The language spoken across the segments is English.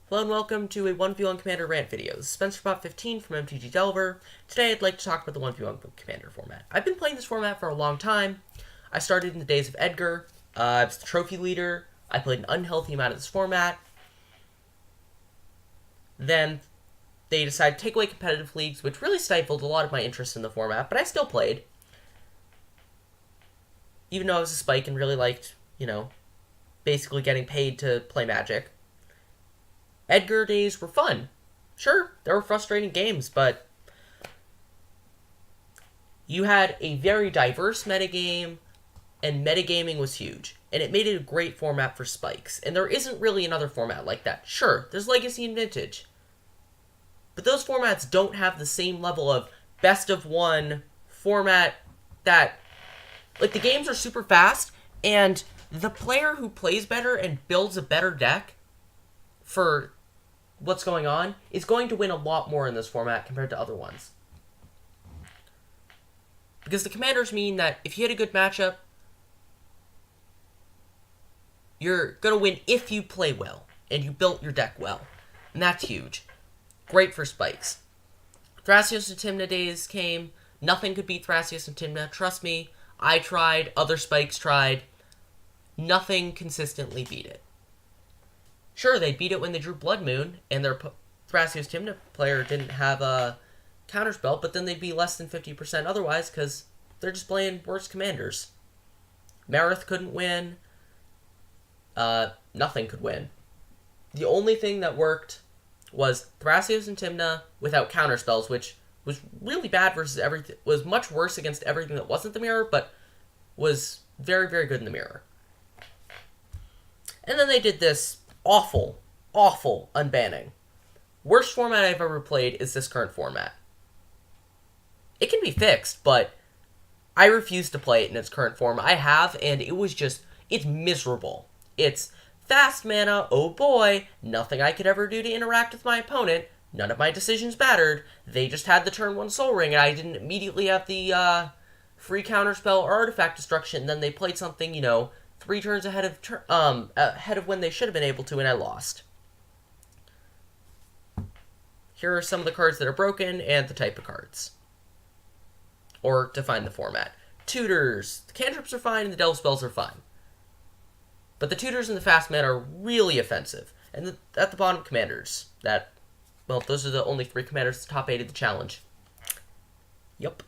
Hello and welcome to a 1v1 Commander Rant video. This is SpencerBot15 from MTG Delver. Today I'd like to talk about the 1v1 Commander format. I've been playing this format for a long time. I started in the days of Edgar. I was the trophy leader. I played an unhealthy amount of this format. Then they decided to take away competitive leagues, which really stifled a lot of my interest in the format, but I still played. Even though I was a spike and really liked, basically getting paid to play Magic. Edgar days were fun. Sure, there were frustrating games, but you had a very diverse metagame, and metagaming was huge. And it made it a great format for spikes. And there isn't really another format like that. Sure, there's Legacy and Vintage. But those formats don't have the same level of best of one format that... Like, the games are super fast, and the player who plays better and builds a better deck for what's going on is going to win a lot more in this format compared to other ones. Because the commanders mean that if you hit a good matchup, you're going to win if you play well, and you built your deck well. And that's huge. Great for spikes. Thrasios and Tymna days came. Nothing could beat Thrasios and Tymna. Trust me, I tried, other spikes tried. Nothing consistently beat it. Sure, they beat it when they drew Blood Moon, and their Thrasios Tymna player didn't have a counterspell, but then they'd be less than 50% otherwise, because they're just playing worse commanders. Marith couldn't win. Nothing could win. The only thing that worked was Thrasios and Tymna without counterspells, which was really bad versus everything. Was much worse against everything that wasn't the mirror, but was very, very good in the mirror. And then they did this awful unbanning. Worst format I've ever played is this current format. It can be fixed, but I refuse to play it in its current form. I have, and it's miserable. It's fast mana, oh boy, nothing I could ever do to interact with my opponent, none of my decisions mattered, they just had the turn 1 Soul Ring, and I didn't immediately have the free counterspell or artifact destruction, and then they played something, 3 turns ahead of when they should have been able to, and I lost. Here are some of the cards that are broken, and the type of cards. Or define the format. Tutors. The cantrips are fine, and the delve spells are fine. But the tutors and the fast mana are really offensive. And at the bottom, commanders. Those are the only 3 commanders the top 8 of the challenge. Yup.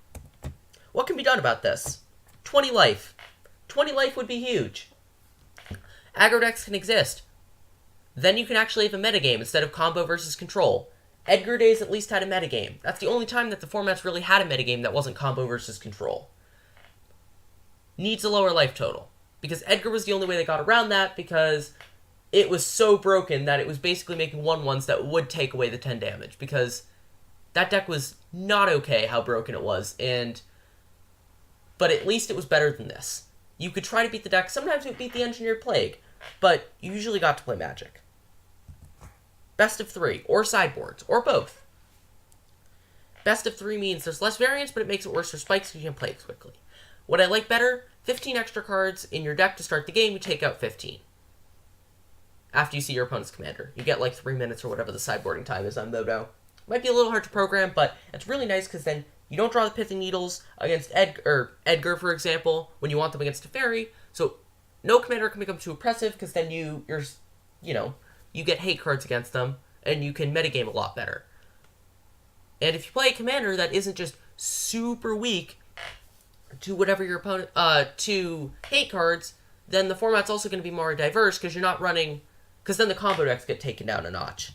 What can be done about this? 20 life. 20 life would be huge. Aggro decks can exist. Then you can actually have a metagame instead of combo versus control. Edgar days at least had a metagame. That's the only time that the format's really had a metagame that wasn't combo versus control. Needs a lower life total. Because Edgar was the only way they got around that, because it was so broken that it was basically making 1/1s that would take away the 10 damage. Because that deck was not okay how broken it was, but at least it was better than this. You could try to beat the deck. Sometimes it would beat the Engineered Plague, but you usually got to play Magic. Best of 3, or sideboards, or both. Best of 3 means there's less variance, but it makes it worse for spikes because you can play it quickly. What I like better, 15 extra cards in your deck to start the game, you take out 15. After you see your opponent's commander. You get like 3 minutes or whatever the sideboarding time is on Modo. Might be a little hard to program, but it's really nice because then you don't draw the Pithing Needles against Edgar, for example, when you want them against a fairy. So no commander can become too oppressive because then you get hate cards against them and you can metagame a lot better. And if you play a commander that isn't just super weak to whatever your opponent to hate cards, then the format's also going to be more diverse because you're not running, because then the combo decks get taken down a notch.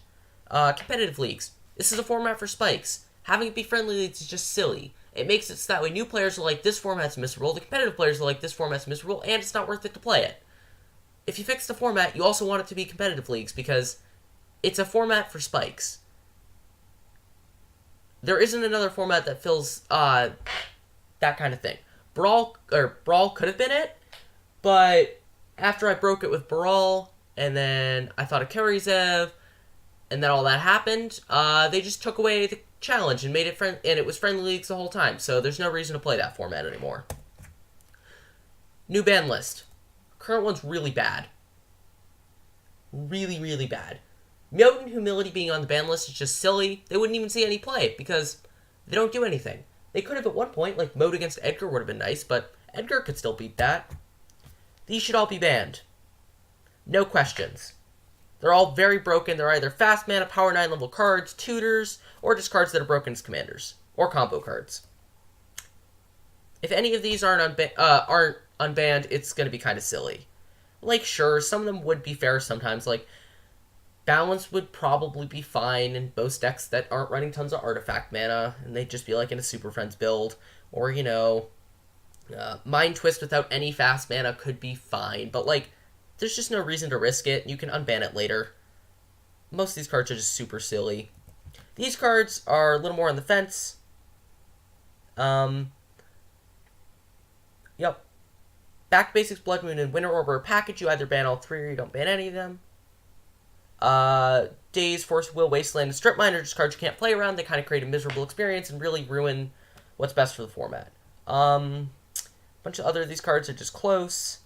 Competitive leagues. This is a format for spikes. Having it be friendly leagues is just silly. It makes it so that way new players are like, this format's miserable, the competitive players are like, this format's miserable, and it's not worth it to play it. If you fix the format, you also want it to be competitive leagues, because it's a format for spikes. There isn't another format that fills that kind of thing. Brawl could have been it, but after I broke it with Brawl, and then I thought of Karizev, and then all that happened, they just took away the challenge and made it and it was friendly leagues the whole time, so there's no reason to play that format anymore. New ban list. Current one's really bad. Really, really bad. Note and Humility being on the ban list is just silly. They wouldn't even see any play because they don't do anything. They could have at one point, like Mode against Edgar would have been nice, but Edgar could still beat that. These should all be banned. No questions. They're all very broken. They're either fast mana, power 9 level cards, tutors, or just cards that are broken as commanders. Or combo cards. If any of these aren't unbanned, it's going to be kind of silly. Like, sure, some of them would be fair sometimes. Like, Balance would probably be fine in most decks that aren't running tons of artifact mana, and they'd just be like in a Super Friends build. Or, Mind Twist without any fast mana could be fine, but, like, there's just no reason to risk it. You can unban it later. Most of these cards are just super silly. These cards are a little more on the fence. Yep. Back Basics, Blood Moon, and Winter Orb are a package. You either ban all three or you don't ban any of them. Daze, Force Will, Wasteland, and Strip Mine are just cards you can't play around. They kind of create a miserable experience and really ruin what's best for the format. Bunch of other of these cards are just close.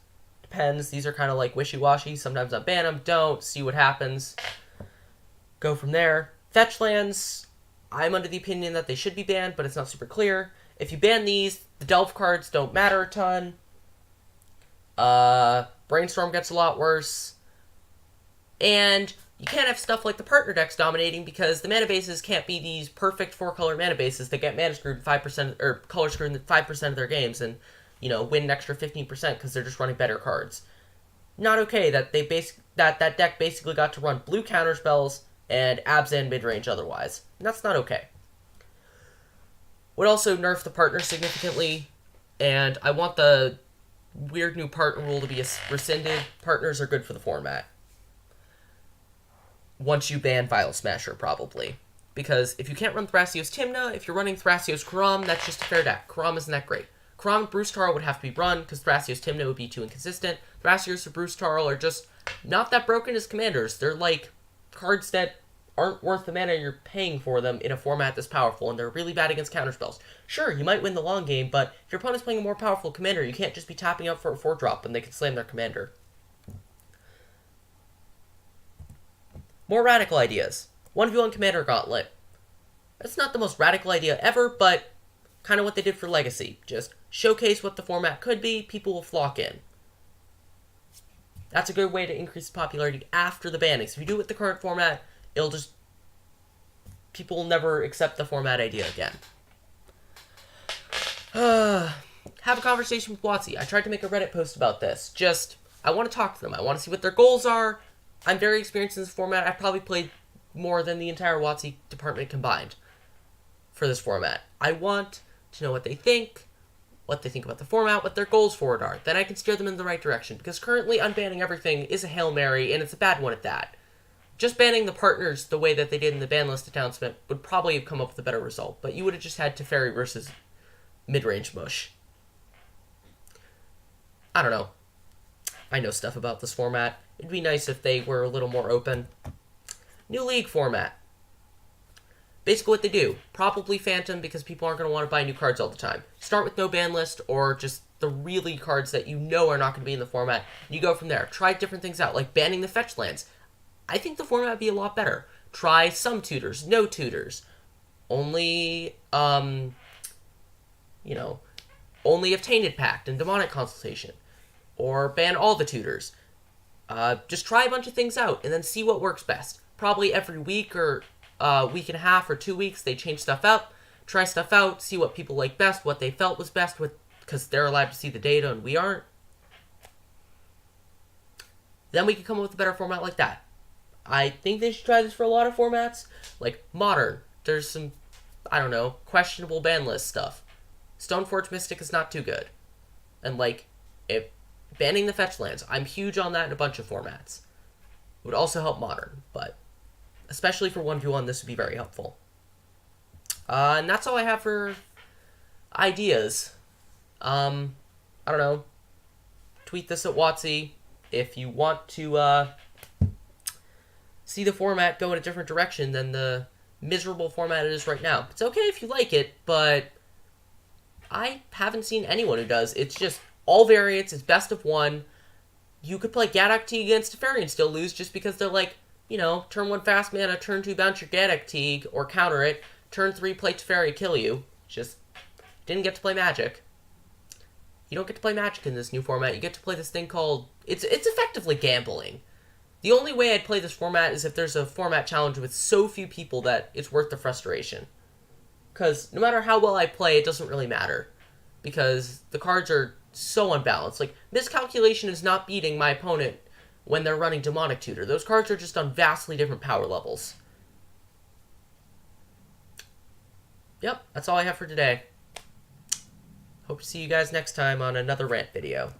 Depends. These are kind of like wishy-washy. Sometimes I ban them, don't, see what happens. Go from there. Fetch lands, I'm under the opinion that they should be banned, but it's not super clear. If you ban these, the Delve cards don't matter a ton. Brainstorm gets a lot worse. And you can't have stuff like the partner decks dominating because the mana bases can't be these perfect 4-color mana bases that get mana screwed 5% or color screwed in 5% of their games and win an extra 15% because they're just running better cards. Not okay that that deck basically got to run blue counterspells and Abzan mid-range otherwise. And that's not okay. Would also nerf the partner significantly, and I want the weird new partner rule to be rescinded. Partners are good for the format. Once you ban Vial Smasher, probably. Because if you can't run Thrasios Tymna, if you're running Thrasios Karam, that's just a fair deck. Karam isn't that great. Karam and Bruce Tarl would have to be run, because Thrasios Tymna would be too inconsistent. Thrasios or Bruce Tarl are just not that broken as commanders. They're like cards that aren't worth the mana you're paying for them in a format this powerful, and they're really bad against counterspells. Sure, you might win the long game, but if your opponent's playing a more powerful commander, you can't just be tapping out for a 4-drop and they can slam their commander. More radical ideas. 1v1 Commander Gauntlet. That's not the most radical idea ever, but kind of what they did for Legacy. Just showcase what the format could be, people will flock in. That's a good way to increase popularity after the banning. So if you do it with the current format, people will never accept the format idea again. Have a conversation with WotC. I tried to make a Reddit post about this. I want to talk to them. I want to see what their goals are. I'm very experienced in this format. I've probably played more than the entire WotC department combined for this format. I want to know what they think about the format, what their goals for it are. Then I can steer them in the right direction. Because currently, unbanning everything is a Hail Mary, and it's a bad one at that. Just banning the partners the way that they did in the ban list announcement would probably have come up with a better result. But you would have just had Teferi versus mid-range mush. I don't know. I know stuff about this format. It'd be nice if they were a little more open. New League format. Basically what they do. Probably Phantom because people aren't going to want to buy new cards all the time. Start with no ban list or just the really cards that you know are not going to be in the format. You go from there. Try different things out, like banning the fetch lands. I think the format would be a lot better. Try some tutors, no tutors. Only, only of Tainted Pact and Demonic Consultation. Or ban all the tutors. Just try a bunch of things out and then see what works best. Probably every week or week and a half or 2 weeks, they change stuff up, try stuff out, see what people like best, what they felt was best, because they're allowed to see the data and we aren't. Then we can come up with a better format like that. I think they should try this for a lot of formats. Like Modern, there's some, questionable ban list stuff. Stoneforge Mystic is not too good. And banning the fetch lands, I'm huge on that in a bunch of formats. It would also help Modern, but especially for 1v1, this would be very helpful. And that's all I have for ideas. Tweet this at WotC if you want to see the format go in a different direction than the miserable format it is right now. It's okay if you like it, but I haven't seen anyone who does. It's just all variants, it's best of one. You could play Gadok T against Teferi and still lose just because they're you know, turn 1 fast mana, turn 2 bounce your Gaddock Teague, or counter it, turn 3 play Teferi, kill you. Just didn't get to play Magic. You don't get to play Magic in this new format. You get to play this thing called... It's effectively gambling. The only way I'd play this format is if there's a format challenge with so few people that it's worth the frustration. Because no matter how well I play, it doesn't really matter. Because the cards are so unbalanced. Like, Miscalculation is not beating my opponent when they're running Demonic Tutor. Those cards are just on vastly different power levels. Yep, that's all I have for today. Hope to see you guys next time on another rant video.